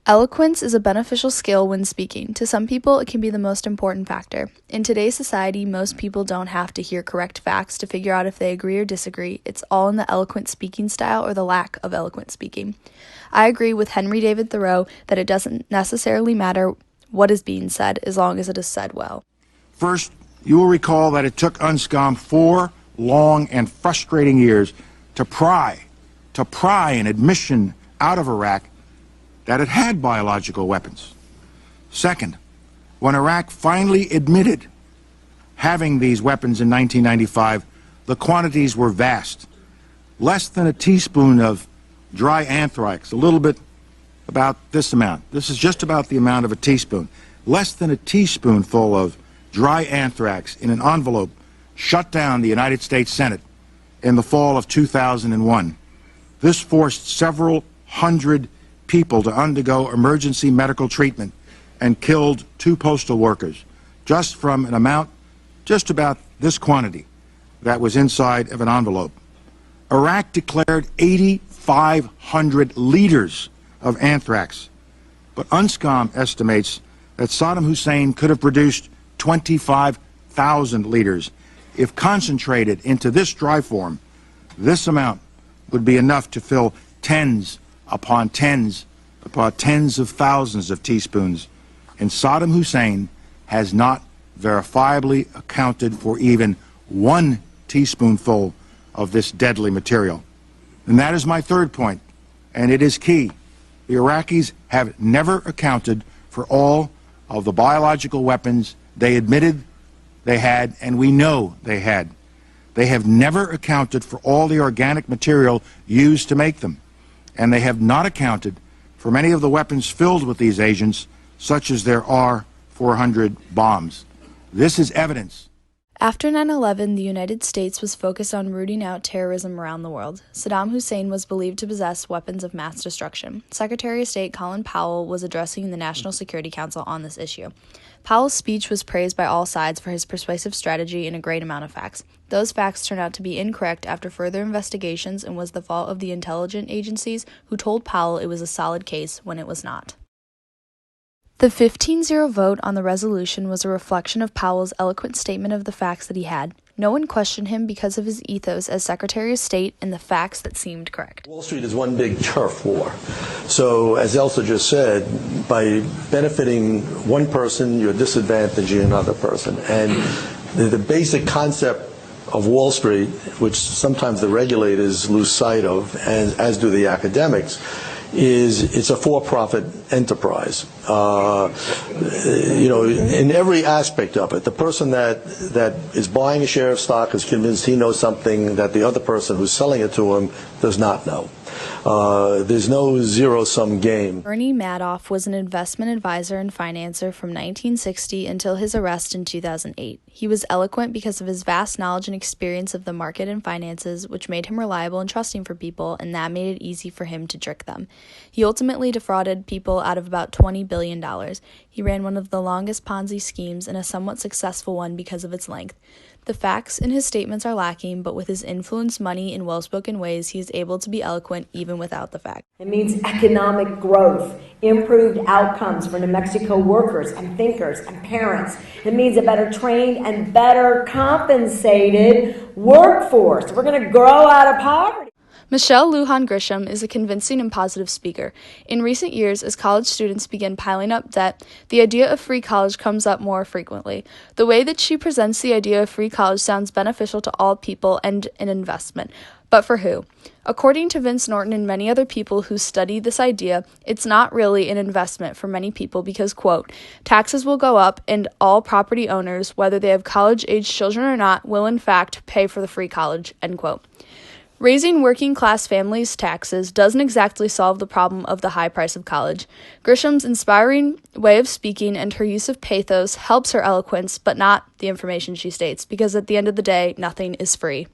Eloquence is a beneficial skill when speaking. To some people, it can be the most important factor. In today's society, most people don't have to hear correct facts to figure out if they agree or disagree. It's all in the eloquent speaking style or the lack of eloquent speaking. I agree with Henry David Thoreau that it doesn't necessarily matter what is being said as long as it is said well. First, you will recall that it took Unscom 4 long and frustrating years to pry an admission out of Iraq that it had biological weapons. Second, when Iraq finally admitted having these weapons in 1995, the quantities were vast. Less than a teaspoon of dry anthrax, a little bit about this amount. This is just about the amount of a teaspoon. Less than a teaspoonful of dry anthrax in an envelope shut down the United States Senate in the fall of 2001. This forced several hundred people to undergo emergency medical treatment and killed 2 postal workers just from an amount just about this quantity that was inside of an envelope. Iraq declared 8,500 liters of anthrax, but Unscom estimates that Saddam Hussein could have produced 25,000 liters. If concentrated into this dry form, this amount would be enough to fill tens upon tens of thousands of teaspoons, and Saddam Hussein has not verifiably accounted for even 1 teaspoonful of this deadly material. And that is my third point, and it is key. The Iraqis have never accounted for all of the biological weapons they admitted they had, and we know they had. They have never accounted for all the organic material used to make them, and they have not accounted for many of the weapons filled with these agents, such as their R-400 bombs. This is evidence. After 9/11, the United States was focused on rooting out terrorism around the world. Saddam Hussein was believed to possess weapons of mass destruction. Secretary of State Colin Powell was addressing the National Security Council on this issue. Powell's speech was praised by all sides for his persuasive strategy and a great amount of facts. Those facts turned out to be incorrect after further investigations and was the fault of the intelligence agencies who told Powell it was a solid case when it was not. The 15-0 vote on the resolution was a reflection of Powell's eloquent statement of the facts that he had. No one questioned him because of his ethos as Secretary of State and the facts that seemed correct. Wall Street is one big turf war. So, as Elsa just said, by benefiting one person, you're disadvantaging another person. And the basic concept of Wall Street, which sometimes the regulators lose sight of, and as do the academics, is it's a for-profit enterprise. In every aspect of it, the person that is buying a share of stock is convinced he knows something that the other person who's selling it to him does not know. There's no zero-sum game. Bernie Madoff was an investment advisor and financer from 1960 until his arrest in 2008. He was eloquent because of his vast knowledge and experience of the market and finances, which made him reliable and trusting for people, and that made it easy for him to trick them. He ultimately defrauded people out of about $20 billion. He ran one of the longest Ponzi schemes and a somewhat successful one because of its length. The facts in his statements are lacking, but with his influence, money, and well-spoken ways, he is able to be eloquent even without the facts. It means economic growth, improved outcomes for New Mexico workers and thinkers and parents. It means a better trained and better compensated workforce. We're going to grow out of poverty. Michelle Lujan Grisham is a convincing and positive speaker. In recent years, as college students begin piling up debt, the idea of free college comes up more frequently. The way that she presents the idea of free college sounds beneficial to all people and an investment. But for who? According to Vince Norton and many other people who study this idea, it's not really an investment for many people because, quote, taxes will go up and all property owners, whether they have college-age children or not, will in fact pay for the free college, end quote. Raising working-class families' taxes doesn't exactly solve the problem of the high price of college. Grisham's inspiring way of speaking and her use of pathos helps her eloquence, but not the information she states, because at the end of the day, nothing is free.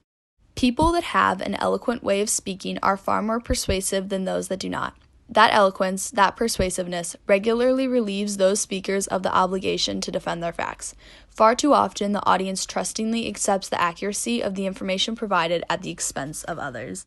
People that have an eloquent way of speaking are far more persuasive than those that do not. That eloquence, that persuasiveness, regularly relieves those speakers of the obligation to defend their facts. Far too often, the audience trustingly accepts the accuracy of the information provided at the expense of others.